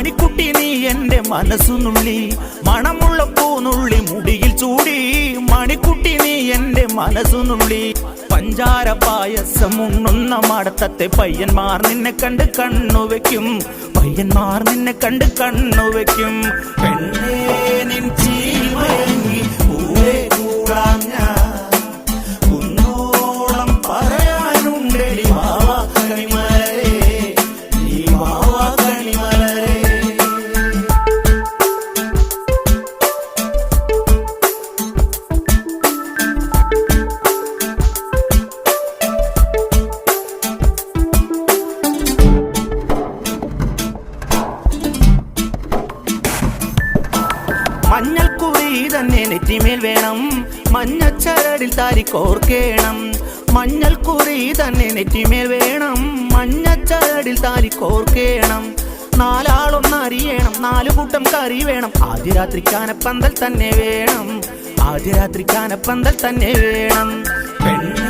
മണിക്കുട്ടി നീ എന്റെ മനസ്സുനുള്ളി, മണമുള്ള പൂനുള്ളി മുടിയിൽ ചൂടി. മണിക്കുട്ടി നീ എന്റെ മനസ്സുനുള്ളി, പഞ്ചാര പായസം ഉണ്ണുന്ന മടത്തത്തെ പയ്യന്മാർ നിന്നെ കണ്ട് കണ്ണുവെക്കും, പയ്യന്മാർ നിന്നെ കണ്ട് കണ്ണുവെക്കും. പെണ്ണേ നിൻ ചീമയങ്ങി പൂവേ കൂടാൻ ഞാൻ, കുന്നോളം പറയാനുണ്ടെടി വാവാ കണിമലരേ, നീ വാവാ കണിമലരേ. മഞ്ഞൾക്കുറി തന്നെ നെറ്റിമേൽ വേണം, മഞ്ഞച്ചരടിൽ താരിക്കോർക്കേണം. മഞ്ഞൾക്കുറി തന്നെ നെറ്റിമേൽ വേണം, മഞ്ഞച്ചരടിൽ താരിക്കോർക്കേണം. നാലാളൊന്നറിയണം, 4 കൂട്ടം കറി വേണം. ആദ്യ രാത്രി കാനപ്പന്തൽ തന്നെ വേണം, ആദ്യ രാത്രി കാനപ്പന്തൽ തന്നെ വേണം. പെണ്ണ്